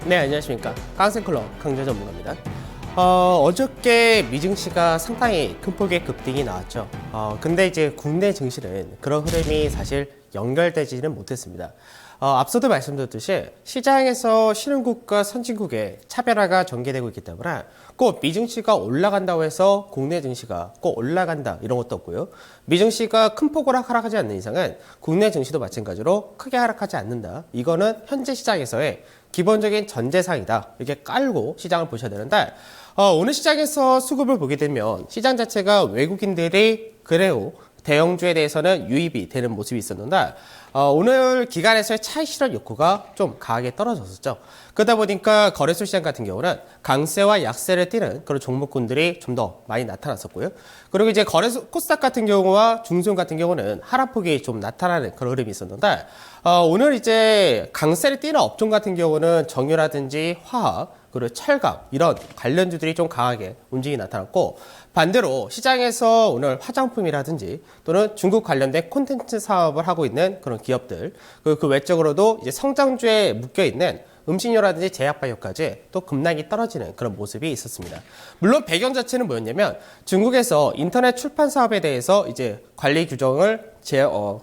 네, 안녕하십니까. 강생클럽 강좌 전문가입니다. 어저께 미증시가 상당히 큰 폭의 급등이 나왔죠. 근데 이제 국내 증시는 그런 흐름이 사실 연결되지는 못했습니다. 앞서도 말씀드렸듯이 시장에서 신흥국과 선진국의 차별화가 전개되고 있기 때문에 꼭 미증시가 올라간다고 해서 국내 증시가 꼭 올라간다 이런 것도 없고요. 미증시가 큰 폭으로 하락하지 않는 이상은 국내 증시도 마찬가지로 크게 하락하지 않는다. 이거는 현재 시장에서의 기본적인 전제상이다. 이렇게 깔고 시장을 보셔야 되는데 오늘 시장에서 수급을 보게 되면 시장 자체가 외국인들이 그래도 대형주에 대해서는 유입이 되는 모습이 있었는데 오늘 기간에서의 차익 실현 욕구가 좀 강하게 떨어졌었죠. 그러다 보니까 거래소 시장 같은 경우는 강세와 약세를 띠는 그런 종목군들이 좀 더 많이 나타났었고요. 그리고 이제 거래소 코스닥 같은 경우와 중소형 같은 경우는 하락폭이 좀 나타나는 그런 흐름이 있었는데 오늘 이제 강세를 띠는 업종 같은 경우는 정유라든지 화학 그리고 철강 이런 관련주들이 좀 강하게 움직임이 나타났고 반대로 시장에서 오늘 화장품이라든지 또는 중국 관련된 콘텐츠 사업을 하고 있는 그런 기업들 그리고 그 외적으로도 이제 성장주에 묶여 있는 음식료라든지 제약바이오까지 또 급락이 떨어지는 그런 모습이 있었습니다. 물론 배경 자체는 뭐였냐면 중국에서 인터넷 출판 사업에 대해서 이제 관리 규정을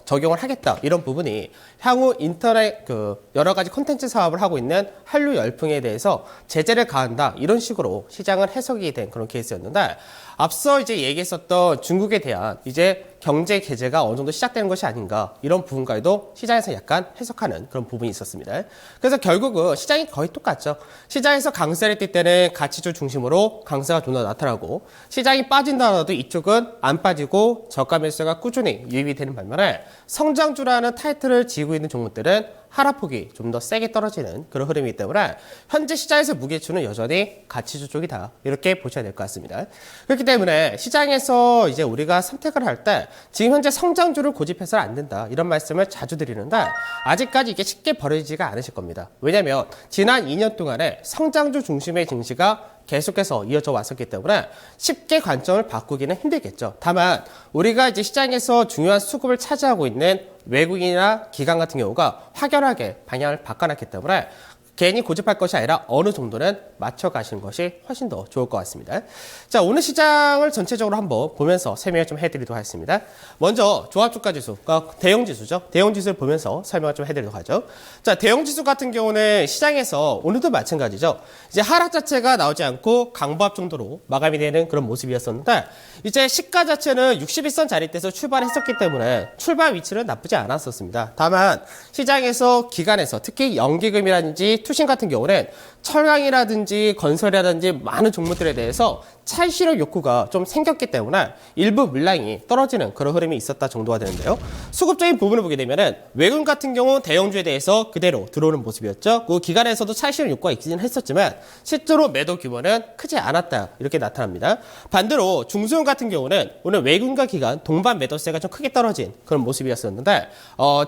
적용을 하겠다 이런 부분이 향후 인터넷 여러 가지 콘텐츠 사업을 하고 있는 한류 열풍에 대해서 제재를 가한다 이런 식으로 시장은 해석이 된 그런 케이스였는데 앞서 이제 얘기했었던 중국에 대한 이제 경제 제재가 어느 정도 시작되는 것이 아닌가 이런 부분까지도 시장에서 약간 해석하는 그런 부분이 있었습니다. 그래서 결국은 시장이 거의 똑같죠. 시장에서 강세를 띌 때는 가치주 중심으로 강세가 좀 더 나타나고 시장이 빠진다 하더라도 이쪽은 안 빠지고 저가 매수가 꾸준히 유입이 되는 반면에 성장주라는 타이틀을 지고 있는 종목들은 하락폭이 좀 더 세게 떨어지는 그런 흐름이기 때문에 현재 시장에서 무게추는 여전히 가치주 쪽이다 이렇게 보셔야 될 것 같습니다. 그렇기 때문에 시장에서 이제 우리가 선택을 할 때 지금 현재 성장주를 고집해서는 안 된다 이런 말씀을 자주 드리는데 아직까지 이게 쉽게 벌어지지가 않으실 겁니다. 왜냐하면 지난 2년 동안에 성장주 중심의 증시가 계속해서 이어져 왔었기 때문에 쉽게 관점을 바꾸기는 힘들겠죠. 다만 우리가 이제 시장에서 중요한 수급을 차지하고 있는 외국인이나 기관 같은 경우가 확연하게 방향을 바꿔놨기 때문에 괜히 고집할 것이 아니라 어느 정도는 맞춰가시는 것이 훨씬 더 좋을 것 같습니다. 자, 오늘 시장을 전체적으로 한번 보면서 설명을 좀 해드리도록 하겠습니다. 먼저 종합주가지수, 그러니까 대형지수죠. 대형지수를 보면서 설명을 좀 해드리도록 하죠. 자, 대형지수 같은 경우는 시장에서 오늘도 마찬가지죠. 이제 하락 자체가 나오지 않고 강보합 정도로 마감이 되는 그런 모습이었었는데 이제 시가 자체는 61선 자리대에서 출발했었기 때문에 출발 위치는 나쁘지 않았었습니다. 다만 시장에서 기관에서 특히 연기금이라든지 투신 같은 경우는 철강이라든지 건설이라든지 많은 종목들에 대해서 차익 실현 욕구가 좀 생겼기 때문에 일부 물량이 떨어지는 그런 흐름이 있었다 정도가 되는데요. 수급적인 부분을 보게 되면은 외국 같은 경우 대형주에 대해서 그대로 들어오는 모습이었죠. 그 기간에서도 차익 실현 욕구가 있긴 했었지만 실제로 매도 규모는 크지 않았다 이렇게 나타납니다. 반대로 중소형 같은 경우는 오늘 외국과 기관 동반 매도세가 좀 크게 떨어진 그런 모습이었었는데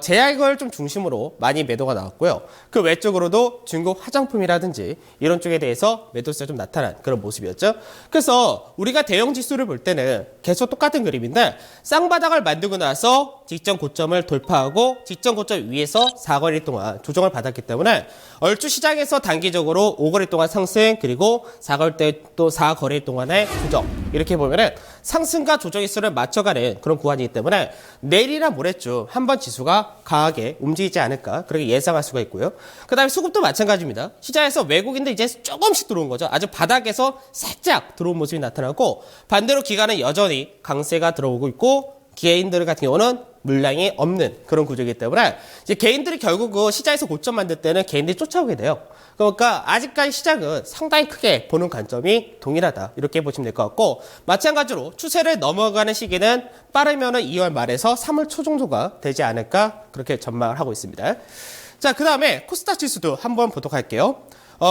제약을 좀 중심으로 많이 매도가 나왔고요. 그 외적으로도 중국 화장품이라든지 이런 쪽에 대해서 매도세가 좀 나타난 그런 모습이었죠. 그래서 우리가 대형 지수를 볼 때는 계속 똑같은 그림인데 쌍바닥을 만들고 나서 직전 고점을 돌파하고 직전 고점 위에서 4거래 동안 조정을 받았기 때문에 얼추 시장에서 단기적으로 5거래 동안 상승 그리고 4거래 동안의 조정 이렇게 보면은 상승과 조정의 수를 맞춰가는 그런 구간이기 때문에 내일이나 모레쯤 한번 지수가 강하게 움직이지 않을까 그렇게 예상할 수가 있고요. 그 다음에 수급도 마찬가지입니다. 시장에서 외국인들 이제 조금씩 들어온 거죠. 아주 바닥에서 살짝 들어온 모습이 나타나고 반대로 기관은 여전히 강세가 들어오고 있고 개인들 같은 경우는 물량이 없는 그런 구조이기 때문에 이제 개인들이 결국 그 시장에서 고점 만들 때는 개인들이 쫓아오게 돼요. 그러니까 아직까지 시장은 상당히 크게 보는 관점이 동일하다 이렇게 보시면 될 것 같고 마찬가지로 추세를 넘어가는 시기는 빠르면은 2월 말에서 3월 초 정도가 되지 않을까 그렇게 전망을 하고 있습니다. 자, 그 다음에 코스닥 지수도 한번 보도록 할게요.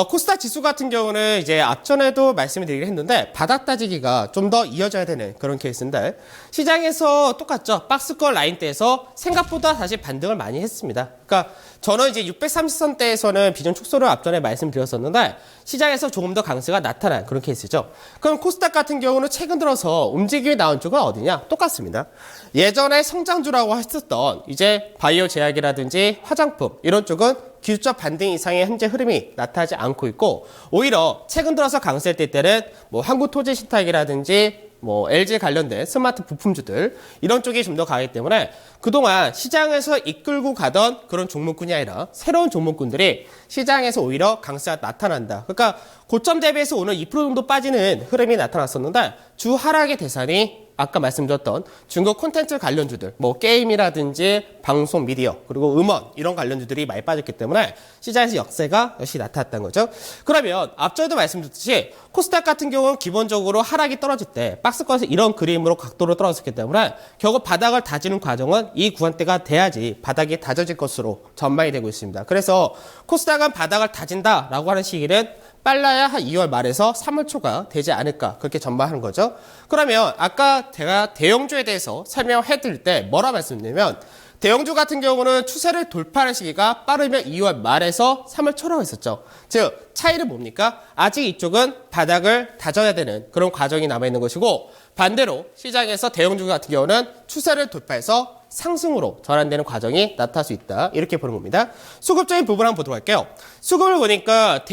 코스닥 지수 같은 경우는 이제 앞전에도 말씀을 드리긴 했는데 바닥 따지기가 좀 더 이어져야 되는 그런 케이스인데 시장에서 똑같죠. 박스권 라인대에서 생각보다 다시 반등을 많이 했습니다. 그러니까 저는 이제 630선대에서는 비중 축소를 앞전에 말씀드렸었는데 시장에서 조금 더 강세가 나타난 그런 케이스죠. 그럼 코스닥 같은 경우는 최근 들어서 움직임이 나온 쪽은 어디냐? 똑같습니다. 예전에 성장주라고 했었던 이제 바이오 제약이라든지 화장품 이런 쪽은 기술적 반등 이상의 현재 흐름이 나타나지 않고 있고 오히려 최근 들어서 강세될 때는 뭐 한국토지신탁이라든지 뭐 LG 관련된 스마트 부품주들 이런 쪽이 좀 더 강하기 때문에 그동안 시장에서 이끌고 가던 그런 종목군이 아니라 새로운 종목군들이 시장에서 오히려 강세가 나타난다. 그러니까 고점 대비해서 오늘 2% 정도 빠지는 흐름이 나타났었는데 주 하락의 대상이 아까 말씀드렸던 중국 콘텐츠 관련주들, 뭐 게임이라든지 방송 미디어, 그리고 음원 이런 관련주들이 많이 빠졌기 때문에 시장에서 역세가 역시 나타났다는 거죠. 그러면 앞전에도 말씀드렸듯이 코스닥 같은 경우는 기본적으로 하락이 떨어질 때 박스권에서 이런 그림으로 각도로 떨어졌기 때문에 결국 바닥을 다지는 과정은 이 구간대가 돼야지 바닥이 다져질 것으로 전망이 되고 있습니다. 그래서 코스닥은 바닥을 다진다라고 하는 시기는 빨라야 한 2월 말에서 3월 초가 되지 않을까 그렇게 전망하는 거죠. 그러면 아까 제가 대형주에 대해서 설명해 드릴 때 뭐라 말씀드리냐면 대형주 같은 경우는 추세를 돌파하는 시기가 빠르면 2월 말에서 3월 초라고 했었죠. 즉 차이는 뭡니까? 아직 이쪽은 바닥을 다져야 되는 그런 과정이 남아있는 것이고 반대로 시장에서 대형주 같은 경우는 추세를 돌파해서 상승으로 전환되는 과정이 나타날 수 있다. 이렇게 보는 겁니다. 수급적인 부분 한번 보도록 할게요. 수급을 보니까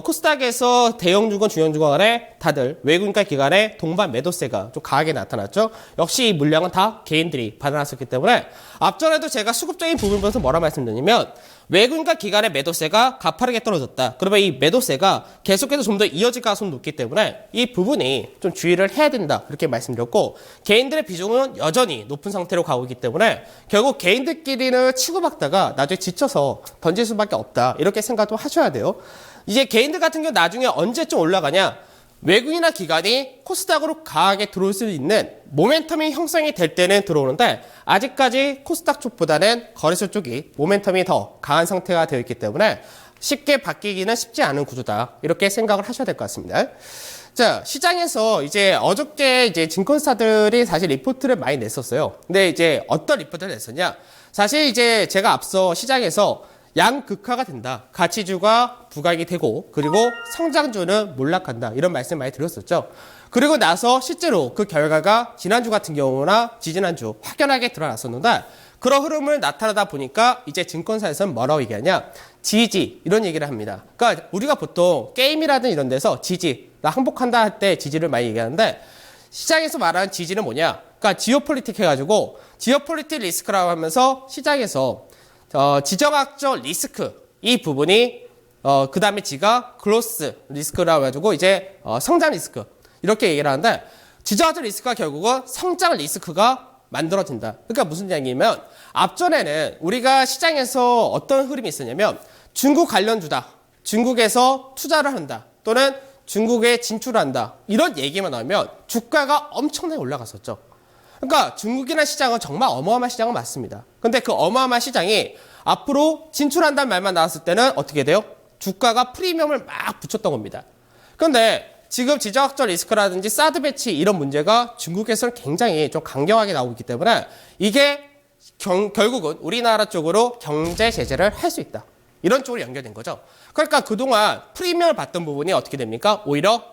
코스닥에서 대형주건 중형주건 간에 다들 외국인과 기관의 동반 매도세가 좀 강하게 나타났죠. 역시 이 물량은 다 개인들이 받아놨었기 때문에 앞전에도 제가 수급적인 부분을 보면서 뭐라 말씀드리냐면 외국인과 기관의 매도세가 가파르게 떨어졌다. 그러면 이 매도세가 계속해서 좀 더 이어질 가능성이 높기 때문에 이 부분이 좀 주의를 해야 된다. 그렇게 말씀드렸고 개인들의 비중은 여전히 높은 상태로 가고 있기 때문에 결국 개인들끼리는 치고받다가 나중에 지쳐서 던질 수밖에 없다. 이렇게 생각도 하셔야 돼요. 이제 개인들 같은 경우 나중에 언제쯤 올라가냐? 외국인이나 기관이 코스닥으로 강하게 들어올 수 있는 모멘텀이 형성이 될 때는 들어오는데 아직까지 코스닥 쪽보다는 거래소 쪽이 모멘텀이 더 강한 상태가 되어 있기 때문에 쉽게 바뀌기는 쉽지 않은 구조다. 이렇게 생각을 하셔야 될 것 같습니다. 자, 시장에서 이제 어저께 이제 증권사들이 사실 리포트를 많이 냈었어요. 근데 이제 어떤 리포트를 냈었냐? 사실 이제 제가 앞서 시장에서 양극화가 된다. 가치주가 부각이 되고 그리고 성장주는 몰락한다. 이런 말씀 많이 드렸었죠. 그리고 나서 실제로 그 결과가 지난주 같은 경우나 지지난주 확연하게 드러났었는데 그런 흐름을 나타나다 보니까 이제 증권사에서는 뭐라고 얘기하냐? 지지 이런 얘기를 합니다. 그러니까 우리가 보통 게임이라든 이런 데서 지지, 나 항복한다 할 때 지지를 많이 얘기하는데 시장에서 말하는 지지는 뭐냐? 그러니까 지오폴리틱 해가지고 지오폴리틱 리스크라고 하면서 시장에서 지정학적 리스크 이 부분이 그 다음에 G가 글로스 리스크라고 해가지고 이제 성장 리스크 이렇게 얘기를 하는데 지정학적 리스크가 결국은 성장 리스크가 만들어진다. 그러니까 무슨 얘기냐면 앞전에는 우리가 시장에서 어떤 흐름이 있었냐면 중국 관련주다. 중국에서 투자를 한다. 또는 중국에 진출한다. 이런 얘기만 나오면 주가가 엄청나게 올라갔었죠. 그러니까 중국이나 시장은 정말 어마어마한 시장은 맞습니다. 근데 그 어마어마한 시장이 앞으로 진출한다는 말만 나왔을 때는 어떻게 돼요? 주가가 프리미엄을 막 붙였던 겁니다. 그런데 지금 지정학적 리스크라든지 사드 배치 이런 문제가 중국에서는 굉장히 좀 강경하게 나오고 있기 때문에 이게 결국은 우리나라 쪽으로 경제 제재를 할 수 있다. 이런 쪽으로 연결된 거죠. 그러니까 그동안 프리미엄을 받던 부분이 어떻게 됩니까? 오히려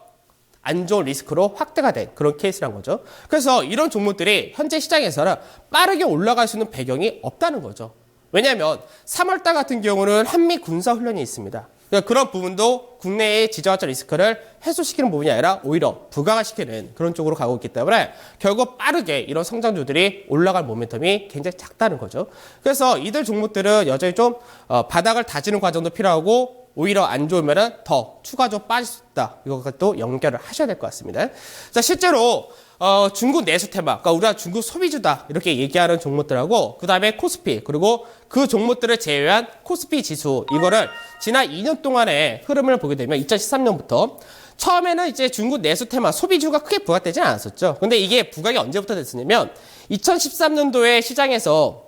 안 좋은 리스크로 확대가 된 그런 케이스란 거죠. 그래서 이런 종목들이 현재 시장에서는 빠르게 올라갈 수 있는 배경이 없다는 거죠. 왜냐하면 3월달 같은 경우는 한미 군사훈련이 있습니다. 그러니까 그런 부분도 국내의 지정학적 리스크를 해소시키는 부분이 아니라 오히려 부강화시키는 그런 쪽으로 가고 있기 때문에 결국 빠르게 이런 성장주들이 올라갈 모멘텀이 굉장히 작다는 거죠. 그래서 이들 종목들은 여전히 좀 바닥을 다지는 과정도 필요하고 오히려 안 좋으면 더 추가적으로 빠질 수 있다. 이것도 연결을 하셔야 될 것 같습니다. 자, 실제로 중국 내수 테마, 그러니까 우리가 중국 소비주다 이렇게 얘기하는 종목들하고 그 다음에 코스피 그리고 그 종목들을 제외한 코스피 지수 이거를 지난 2년 동안의 흐름을 보게 되면 2013년부터 처음에는 이제 중국 내수 테마 소비주가 크게 부각되지 않았었죠. 근데 이게 부각이 언제부터 됐었냐면 2013년도에 시장에서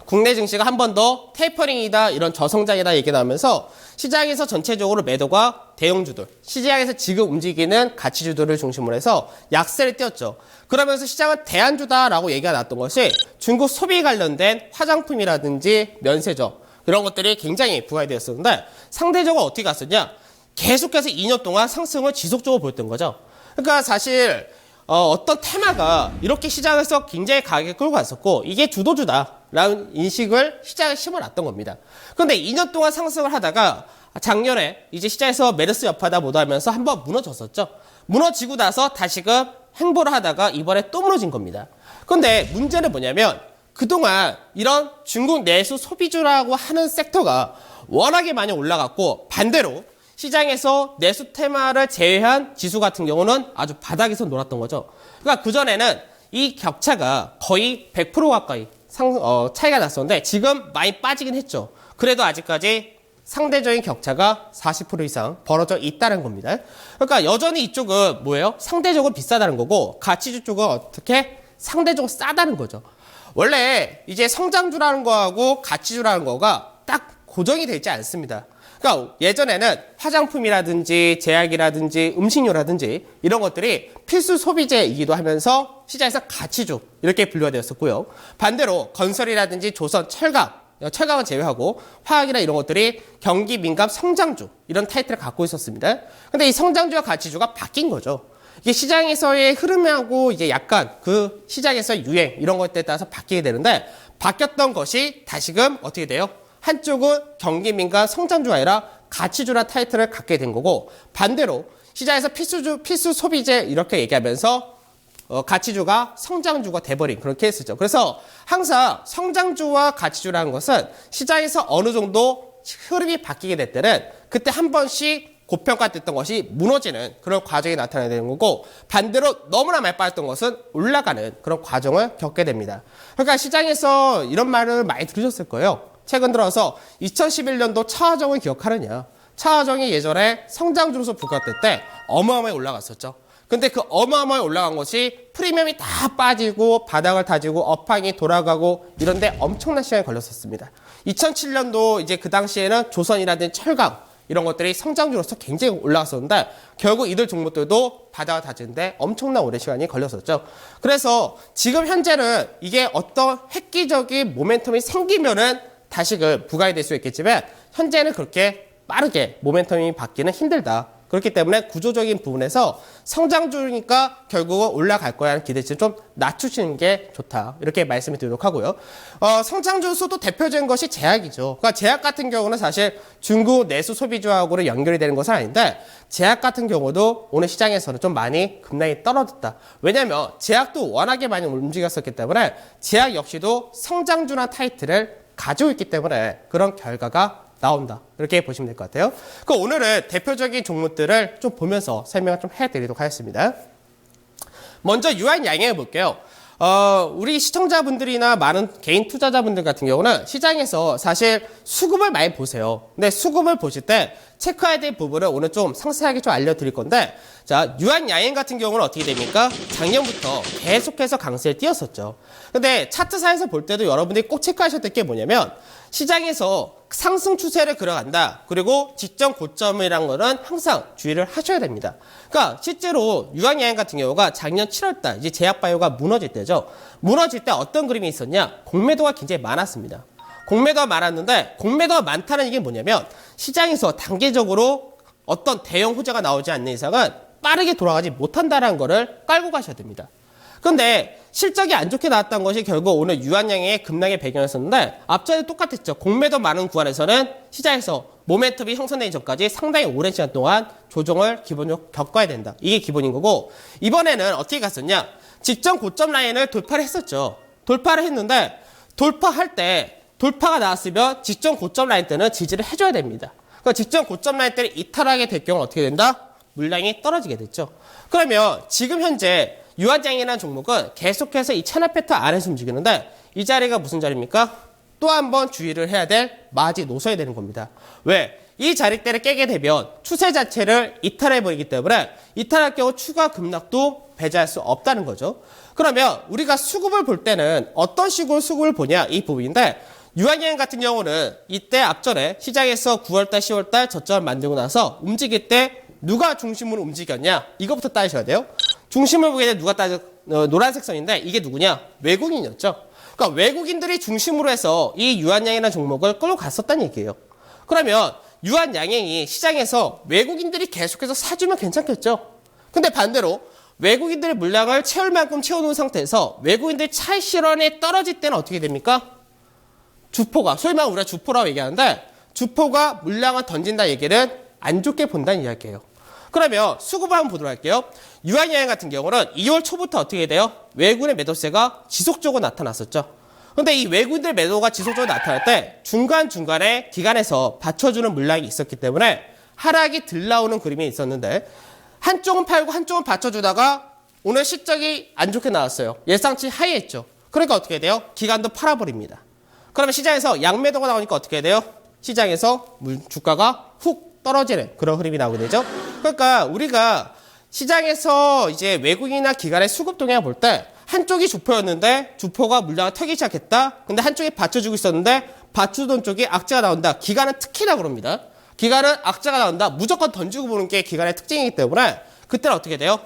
국내 증시가 한 번 더 테이퍼링이다 이런 저성장이다 얘기 나오면서 시장에서 전체적으로 매도가 대형주들, 시장에서 지금 움직이는 가치주들을 중심으로 해서 약세를 띄웠죠. 그러면서 시장은 대안주다라고 얘기가 나왔던 것이 중국 소비 관련된 화장품이라든지 면세점 이런 것들이 굉장히 부각이 되었었는데 상대적으로 어떻게 갔었냐? 계속해서 2년 동안 상승을 지속적으로 보였던 거죠. 그러니까 사실 어떤 테마가 이렇게 시장에서 굉장히 가격을 끌고 갔었고 이게 주도주다. 라는 인식을 시장에 심어놨던 겁니다. 그런데 2년 동안 상승을 하다가 작년에 이제 시장에서 메르스 여파다 뭐다 하면서 한번 무너졌었죠. 무너지고 나서 다시금 행보를 하다가 이번에 또 무너진 겁니다. 그런데 문제는 뭐냐면 그동안 이런 중국 내수 소비주라고 하는 섹터가 워낙에 많이 올라갔고 반대로 시장에서 내수 테마를 제외한 지수 같은 경우는 아주 바닥에서 놀았던 거죠. 그러니까 그전에는 이 격차가 거의 100% 가까이 차이가 났었는데 지금 많이 빠지긴 했죠. 그래도 아직까지 상대적인 격차가 40% 이상 벌어져 있다는 겁니다. 그러니까 여전히 이쪽은 뭐예요? 상대적으로 비싸다는 거고 가치주 쪽은 어떻게 상대적으로 싸다는 거죠. 원래 이제 성장주라는 거하고 가치주라는 거가 딱 고정이 되지 않습니다. 그러니까 예전에는 화장품이라든지 제약이라든지 음식료라든지 이런 것들이 필수 소비재이기도 하면서 시장에서 가치주 이렇게 분류가 되었었고요. 반대로 건설이라든지 조선, 철강은 제외하고 화학이나 이런 것들이 경기 민감 성장주 이런 타이틀을 갖고 있었습니다. 근데 이 성장주와 가치주가 바뀐 거죠. 이게 시장에서의 흐름하고 이제 약간 그 시장에서의 유행 이런 것들에 따라서 바뀌게 되는데 바뀌었던 것이 다시금 어떻게 돼요? 한쪽은 경기 민감 성장주가 아니라 가치주나 타이틀을 갖게 된 거고 반대로 시장에서 필수 소비재 이렇게 얘기하면서 가치주가 성장주가 돼버린 그런 케이스죠. 그래서 항상 성장주와 가치주라는 것은 시장에서 어느 정도 흐름이 바뀌게 될 때는 그때 한 번씩 고평가됐던 것이 무너지는 그런 과정이 나타나야 되는 거고 반대로 너무나 많이 빠졌던 것은 올라가는 그런 과정을 겪게 됩니다. 그러니까 시장에서 이런 말을 많이 들으셨을 거예요. 최근 들어서 2011년도 차화정을 기억하느냐. 차화정이 예전에 성장주로서 부각될 때 어마어마하게 올라갔었죠. 근데 그 어마어마하게 올라간 것이 프리미엄이 다 빠지고 바닥을 다지고 업황이 돌아가고 이런데 엄청난 시간이 걸렸었습니다. 2007년도 이제 그 당시에는 조선이라든지 철강 이런 것들이 성장주로서 굉장히 올라갔었는데 결국 이들 종목들도 바닥을 다지는데 엄청난 오랜 시간이 걸렸었죠. 그래서 지금 현재는 이게 어떤 획기적인 모멘텀이 생기면은 다시금 부각이 될 수 있겠지만 현재는 그렇게 빠르게 모멘텀이 받기는 힘들다. 그렇기 때문에 구조적인 부분에서 성장주니까 결국은 올라갈 거야 하는 기대치를 좀 낮추시는 게 좋다. 이렇게 말씀을 드리도록 하고요. 성장주 수도 대표적인 것이 제약이죠. 그러니까 제약 같은 경우는 사실 중국 내수 소비주하고는 연결이 되는 것은 아닌데 제약 같은 경우도 오늘 시장에서는 좀 많이 급락이 떨어졌다. 왜냐하면 제약도 워낙에 많이 움직였었기 때문에 제약 역시도 성장주나 타이틀을 가지고 있기 때문에 그런 결과가 나온다. 이렇게 보시면 될 것 같아요. 오늘은 대표적인 종목들을 좀 보면서 설명을 좀 해드리도록 하겠습니다. 먼저 유한양행 볼게요. 우리 시청자분들이나 많은 개인 투자자분들 같은 경우는 시장에서 사실 수급을 많이 보세요. 근데 수급을 보실 때 체크해야 될 부분을 오늘 좀 상세하게 좀 알려드릴 건데, 자, 유한양행 같은 경우는 어떻게 됩니까? 작년부터 계속해서 강세를 띄었었죠. 근데 차트상에서 볼 때도 여러분들이 꼭 체크하셔야 될 게 뭐냐면, 시장에서 상승 추세를 그려간다. 그리고 직전 고점이란 거는 항상 주의를 하셔야 됩니다. 그러니까 실제로 유한양행 같은 경우가 작년 7월달 이제 제약바이오가 무너질 때죠. 무너질 때 어떤 그림이 있었냐? 공매도가 굉장히 많았습니다. 공매도가 많았는데 공매도가 많다는 얘기는 뭐냐면 시장에서 단계적으로 어떤 대형 호재가 나오지 않는 이상은 빠르게 돌아가지 못한다는 거를 깔고 가셔야 됩니다. 그런데 실적이 안 좋게 나왔던 것이 결국 오늘 유한양행의 급락의 배경이었었는데 앞전에 똑같았죠. 공매도 많은 구간에서는 시장에서 모멘텀이 형성되기 전까지 상당히 오랜 시간 동안 조정을 기본적으로 겪어야 된다. 이게 기본인 거고 이번에는 어떻게 갔었냐. 직전 고점 라인을 돌파를 했었죠. 돌파를 했는데 돌파할 때 돌파가 나왔으면 직전 고점 라인 때는 지지를 해줘야 됩니다. 그러니까 직전 고점 라인 때를 이탈하게 될 경우는 어떻게 된다? 물량이 떨어지게 됐죠. 그러면 지금 현재 유한양행이라는 종목은 계속해서 이 채널 패턴 안에서 움직이는데 이 자리가 무슨 자리입니까? 또 한 번 주의를 해야 될 마지 놓서야 되는 겁니다. 왜? 이 자리대를 깨게 되면 추세 자체를 이탈해버리기 때문에 이탈할 경우 추가 급락도 배제할 수 없다는 거죠. 그러면 우리가 수급을 볼 때는 어떤 식으로 수급을 보냐 이 부분인데 유한양행 같은 경우는 이때 앞전에 시장에서 9월달 10월달 저점을 만들고 나서 움직일 때 누가 중심으로 움직였냐 이거부터 따지셔야 돼요. 중심을 보게 되면 누가 노란색 선인데 이게 누구냐? 외국인이었죠. 그러니까 외국인들이 중심으로 해서 이 유한양행이라는 종목을 끌고 갔었다는 얘기예요. 그러면 유한양행이 시장에서 외국인들이 계속해서 사주면 괜찮겠죠. 근데 반대로 외국인들의 물량을 채울 만큼 채워놓은 상태에서 외국인들이 차익 실현에 떨어질 때는 어떻게 됩니까? 주포가, 소위 말하면 우리가 주포라고 얘기하는데 주포가 물량을 던진다 얘기는 안 좋게 본다는 이야기예요. 그러면 수급을 한번 보도록 할게요. 유한양행 같은 경우는 2월 초부터 어떻게 돼요? 외국인의 매도세가 지속적으로 나타났었죠. 근데 이 외국인들 매도가 지속적으로 나타날 때 중간중간에 기관에서 받쳐주는 물량이 있었기 때문에 하락이 들 나오는 그림이 있었는데 한쪽은 팔고 한쪽은 받쳐주다가 오늘 실적이 안 좋게 나왔어요. 예상치 하이했죠. 그러니까 어떻게 돼요? 기관도 팔아버립니다. 그러면 시장에서 양매도가 나오니까 어떻게 돼요? 시장에서 주가가 훅 떨어지는 그런 흐름이 나오게 되죠. 그러니까 우리가 시장에서 이제 외국인이나 기관의 수급 동향을 볼 때 한쪽이 주포였는데 주포가 물량을 털기 시작했다. 근데 한쪽이 받쳐주고 있었는데 받쳐주던 쪽이 악재가 나온다. 기관은 특히나 그럽니다. 기관은 악재가 나온다. 무조건 던지고 보는 게 기관의 특징이기 때문에 그때는 어떻게 돼요?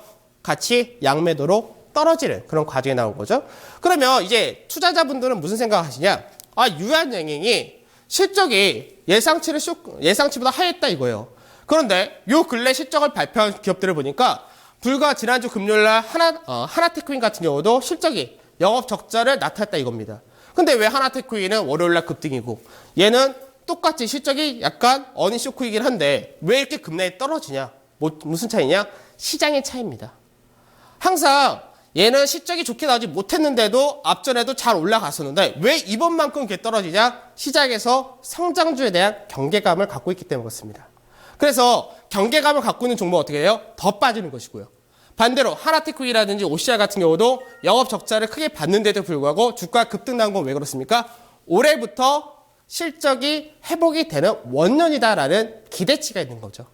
같이 양매도로 떨어지는 그런 과정이 나온 거죠. 그러면 이제 투자자분들은 무슨 생각을 하시냐? 아, 유한양행이 실적이 예상치보다 하했다 이거예요. 그런데 요 근래 실적을 발표한 기업들을 보니까 불과 지난주 금요일날 하나테크인 같은 경우도 실적이 영업 적자를 나타냈다 이겁니다. 근데 왜 하나테크인은 월요일날 급등이고 얘는 똑같이 실적이 약간 어닝 쇼크이긴 한데 왜 이렇게 급락이 떨어지냐? 무슨 차이냐? 시장의 차이입니다. 항상 얘는 실적이 좋게 나오지 못했는데도 앞전에도 잘 올라갔었는데 왜 이번만큼 이렇게 떨어지냐? 시장에서 성장주에 대한 경계감을 갖고 있기 때문에 그렇습니다. 그래서 경계감을 갖고 있는 종목은 어떻게 돼요? 더 빠지는 것이고요. 반대로 하나테크이라든지 OCR 같은 경우도 영업 적자를 크게 받는데도 불구하고 주가 급등 나온 건 왜 그렇습니까? 올해부터 실적이 회복이 되는 원년이다라는 기대치가 있는 거죠.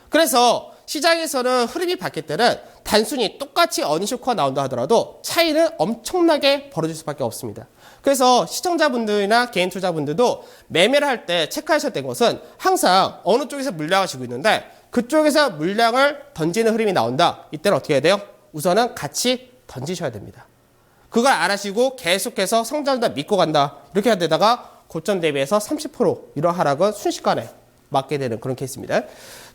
그래서 시장에서는 흐름이 바뀔 때는 단순히 똑같이 어닝쇼크가 나온다 하더라도 차이는 엄청나게 벌어질 수밖에 없습니다. 그래서 시청자분들이나 개인 투자분들도 매매를 할 때 체크하셔야 되는 것은 항상 어느 쪽에서 물량을 쥐고 있는데 그쪽에서 물량을 던지는 흐름이 나온다. 이때는 어떻게 해야 돼요? 우선은 같이 던지셔야 됩니다. 그걸 알아시고 계속해서 성장한다 믿고 간다. 이렇게 해야 되다가 고점 대비해서 30% 이런 하락은 순식간에 맞게 되는 그런 케이스입니다.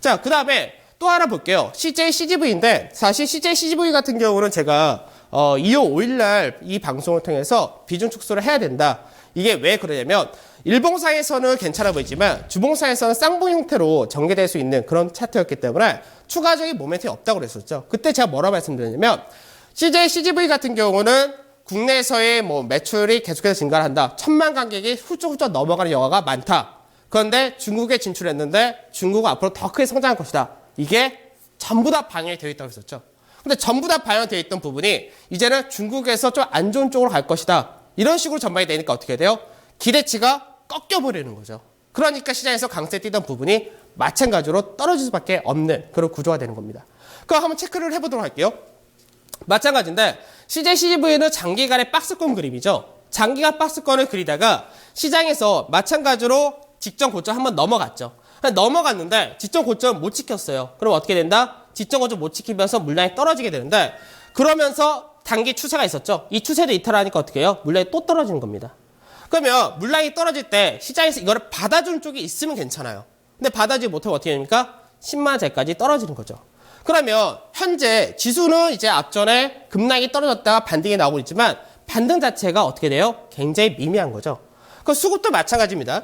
자, 그 다음에 또 하나 볼게요. CJ CGV인데 사실 CJ CGV 같은 경우는 제가 2월 5일날 이 방송을 통해서 비중 축소를 해야 된다. 이게 왜 그러냐면 일봉상에서는 괜찮아 보이지만 주봉상에서는 쌍봉 형태로 전개될 수 있는 그런 차트였기 때문에 추가적인 모멘텀이 없다고 그랬었죠. 그때 제가 뭐라고 말씀드렸냐면 CJ CGV 같은 경우는 국내에서의 매출이 계속해서 증가를 한다. 1000만 관객이 훌쩍훌쩍 넘어가는 영화가 많다. 그런데 중국에 진출했는데 중국은 앞으로 더 크게 성장할 것이다. 이게 전부 다 반영이 되어 있다고 했었죠. 근데 전부 다 반영되어 있던 부분이 이제는 중국에서 좀 안 좋은 쪽으로 갈 것이다. 이런 식으로 전망이 되니까 어떻게 돼요? 기대치가 꺾여버리는 거죠. 그러니까 시장에서 강세 뛰던 부분이 마찬가지로 떨어질 수밖에 없는 그런 구조가 되는 겁니다. 그럼 한번 체크를 해보도록 할게요. 마찬가지인데 CJ CGV는 장기간의 박스권 그림이죠. 장기간 박스권을 그리다가 시장에서 마찬가지로 직전 고점 한번 넘어갔죠. 넘어갔는데 직전 고점 못 지켰어요. 그럼 어떻게 된다? 직전 고점 못 지키면서 물량이 떨어지게 되는데 그러면서 단기 추세가 있었죠. 이 추세도 이탈하니까 어떻게 해요? 물량이 또 떨어지는 겁니다. 그러면 물량이 떨어질 때 시장에서 이거를 받아주는 쪽이 있으면 괜찮아요. 근데 받아주지 못하면 어떻게 됩니까? 10만 원짜리까지 떨어지는 거죠. 그러면 현재 지수는 이제 앞전에 급락이 떨어졌다가 반등이 나오고 있지만 반등 자체가 어떻게 돼요? 굉장히 미미한 거죠. 그 수급도 마찬가지입니다.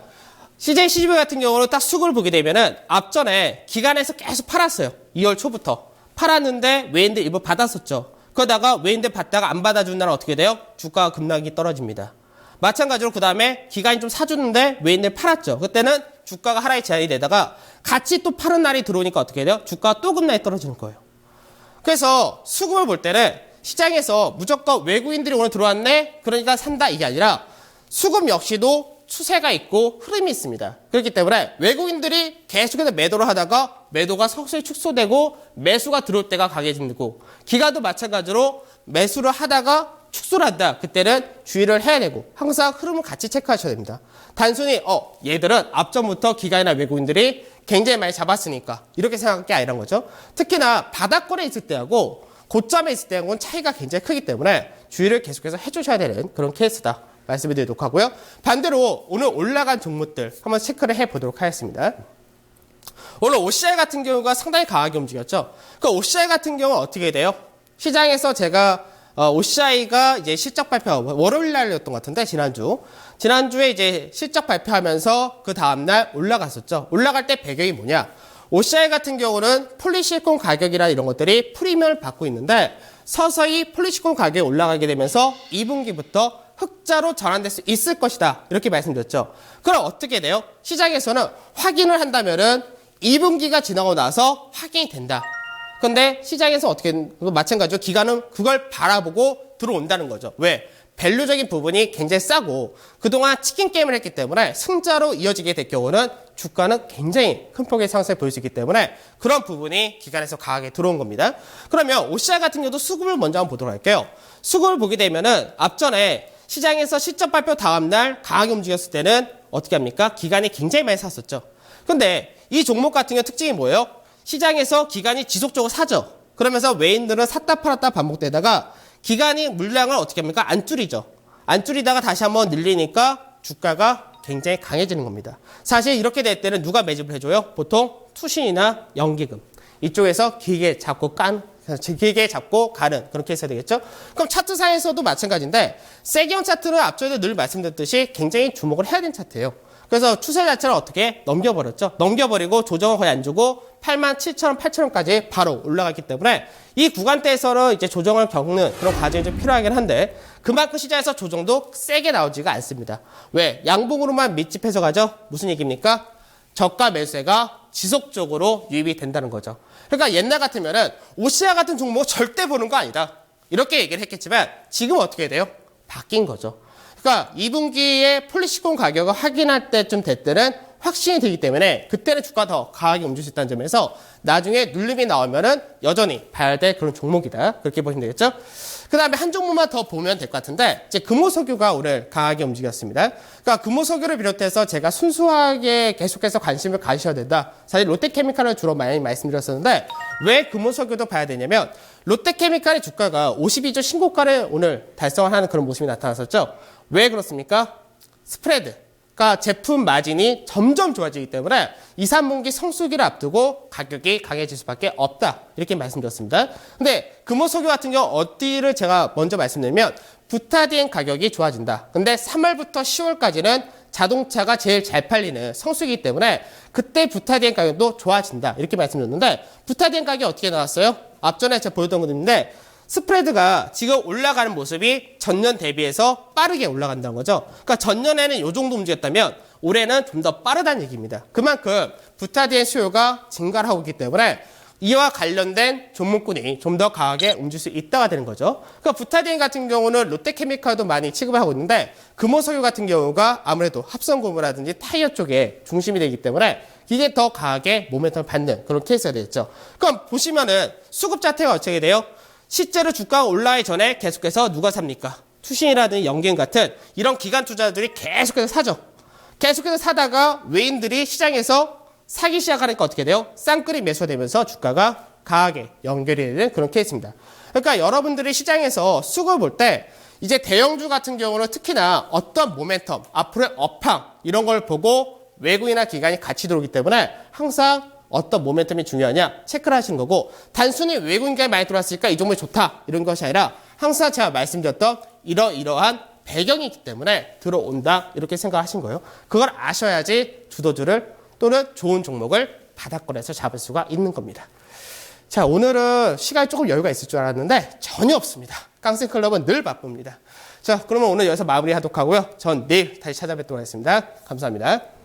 CJ CGV 같은 경우는 딱 수급을 보게 되면은 앞전에 기관에서 계속 팔았어요. 2월 초부터. 팔았는데 외인들 일부 받았었죠. 그러다가 외인들 받다가 안 받아준 날은 어떻게 돼요? 주가가 급락이 떨어집니다. 마찬가지로 그 다음에 기관이 좀 사주는데 외인들 팔았죠. 그때는 주가가 하락이 제한이 되다가 같이 또 파는 날이 들어오니까 어떻게 돼요? 주가가 또 급락이 떨어지는 거예요. 그래서 수급을 볼 때는 시장에서 무조건 외국인들이 오늘 들어왔네? 그러니까 산다 이게 아니라 수급 역시도 추세가 있고 흐름이 있습니다. 그렇기 때문에 외국인들이 계속해서 매도를 하다가 매도가 서서히 축소되고 매수가 들어올 때가 강해지고 기관도 마찬가지로 매수를 하다가 축소를 한다. 그때는 주의를 해야 되고 항상 흐름을 같이 체크하셔야 됩니다. 단순히 얘들은 앞전부터 기관이나 외국인들이 굉장히 많이 잡았으니까 이렇게 생각할 게 아니란 거죠. 특히나 바닥권에 있을 때하고 고점에 있을 때하고는 차이가 굉장히 크기 때문에 주의를 계속해서 해주셔야 되는 그런 케이스다. 말씀을 드리도록 하고요. 반대로 오늘 올라간 종목들 한번 체크를 해보도록 하겠습니다. 오늘 OCR 같은 경우가 상당히 강하게 움직였죠. 그 OCR 같은 경우는 어떻게 돼요? 시장에서 제가 OCI가 이제 실적 발표 월요일 날이었던 것 같은데 지난주에 이제 실적 발표하면서 그 다음날 올라갔었죠. 올라갈 때 배경이 뭐냐? OCI 같은 경우는 폴리실리콘 가격이나 이런 것들이 프리미엄을 받고 있는데 서서히 폴리실리콘 가격이 올라가게 되면서 2분기부터 흑자로 전환될 수 있을 것이다. 이렇게 말씀드렸죠. 그럼 어떻게 돼요? 시장에서는 확인을 한다면은 2분기가 지나고 나서 확인이 된다. 근데 시장에서 어떻게, 마찬가지로 기관은 그걸 바라보고 들어온다는 거죠. 왜? 밸류적인 부분이 굉장히 싸고 그동안 치킨 게임을 했기 때문에 승자로 이어지게 될 경우는 주가는 굉장히 큰 폭의 상승을 보일 수 있기 때문에 그런 부분이 기관에서 강하게 들어온 겁니다. 그러면 OCI 같은 경우도 수급을 먼저 한번 보도록 할게요. 수급을 보게 되면은 앞전에 시장에서 실적 발표 다음날 강하게 움직였을 때는 어떻게 합니까? 기관이 굉장히 많이 샀었죠. 근데 이 종목 같은 경우 특징이 뭐예요? 시장에서 기관이 지속적으로 사죠. 그러면서 외인들은 샀다 팔았다 반복되다가 기관이 물량을 어떻게 합니까? 안 줄이죠. 안 줄이다가 다시 한번 늘리니까 주가가 굉장히 강해지는 겁니다. 사실 이렇게 될 때는 누가 매집을 해줘요? 보통 투신이나 연기금. 이쪽에서 길게 잡고 가는 그런 케이스가 되겠죠? 그럼 차트상에서도 마찬가지인데 세기형 차트는 앞전에 늘 말씀드렸듯이 굉장히 주목을 해야 되는 차트예요. 그래서 추세 자체를 어떻게 넘겨버렸죠. 넘겨버리고 조정을 거의 안 주고 87,000원, 8,000원까지 바로 올라갔기 때문에 이 구간대에서는 이제 조정을 겪는 그런 과정이 좀 필요하긴 한데 그만큼 시장에서 조정도 세게 나오지가 않습니다. 왜? 양봉으로만 밀집해서 가죠? 무슨 얘기입니까? 저가 매수세가 지속적으로 유입이 된다는 거죠. 그러니까 옛날 같으면은 OCI 같은 종목 절대 보는 거 아니다. 이렇게 얘기를 했겠지만 지금 어떻게 돼요? 바뀐 거죠. 그러니까 2분기에 폴리시콘 가격을 확인할 때쯤 될 때는 확신이 들기 때문에 그때는 주가 더 강하게 움직일 수 있다는 점에서 나중에 눌림이 나오면은 여전히 봐야 될 그런 종목이다. 그렇게 보시면 되겠죠? 그 다음에 한 종목만 더 보면 될 것 같은데 이제 금호석유가 오늘 강하게 움직였습니다. 그러니까 금호석유를 비롯해서 제가 순수하게 계속해서 관심을 가지셔야 된다. 사실 롯데케미칼을 주로 많이 말씀드렸었는데 왜 금호석유도 봐야 되냐면 롯데케미칼의 주가가 52조 신고가를 오늘 달성하는 그런 모습이 나타났었죠. 왜 그렇습니까? 스프레드가 제품 마진이 점점 좋아지기 때문에 2, 3분기 성수기를 앞두고 가격이 강해질 수밖에 없다. 이렇게 말씀드렸습니다. 근데 금호석유 같은 경우 어디를 제가 먼저 말씀드리면 부타디엔 가격이 좋아진다. 근데 3월부터 10월까지는 자동차가 제일 잘 팔리는 성수기이기 때문에 그때 부타디엔 가격도 좋아진다. 이렇게 말씀드렸는데 부타디엔 가격이 어떻게 나왔어요? 앞전에 제가 보였던 건데 스프레드가 지금 올라가는 모습이 전년 대비해서 빠르게 올라간다는 거죠. 그러니까 전년에는 이 정도 움직였다면 올해는 좀 더 빠르다는 얘기입니다. 그만큼 부타디엔 수요가 증가를 하고 있기 때문에 이와 관련된 종목군이 좀 더 강하게 움직일 수 있다가 되는 거죠. 그러니까 부타디엔 같은 경우는 롯데케미칼도 많이 취급을 하고 있는데 금호석유 같은 경우가 아무래도 합성고무라든지 타이어 쪽에 중심이 되기 때문에 이게 더 강하게 모멘텀을 받는 그런 케이스가 되겠죠. 그럼 보시면은 수급 자체가 어떻게 돼요? 실제로 주가가 올라가기 전에 계속해서 누가 삽니까? 투신이라든지 연기금 같은 이런 기관 투자들이 계속해서 사죠. 계속해서 사다가 외인들이 시장에서 사기 시작하니까 어떻게 돼요? 쌍끌이 매수가 되면서 주가가 강하게 연결이 되는 그런 케이스입니다. 그러니까 여러분들이 시장에서 수급을 볼 때 이제 대형주 같은 경우는 특히나 어떤 모멘텀, 앞으로의 업황 이런 걸 보고 외국이나 기관이 같이 들어오기 때문에 항상 어떤 모멘텀이 중요하냐 체크를 하시는 거고 단순히 외국인이 많이 들어왔으니까 이 종목이 좋다 이런 것이 아니라 항상 제가 말씀드렸던 이러한 배경이 있기 때문에 들어온다 이렇게 생각하신 거예요. 그걸 아셔야지 주도주를 또는 좋은 종목을 바닥권에서 잡을 수가 있는 겁니다. 자, 오늘은 시간이 조금 여유가 있을 줄 알았는데 전혀 없습니다. 깡생클럽은 늘 바쁩니다. 자, 그러면 오늘 여기서 마무리하도록 하고요. 전 내일 다시 찾아뵙도록 하겠습니다. 감사합니다.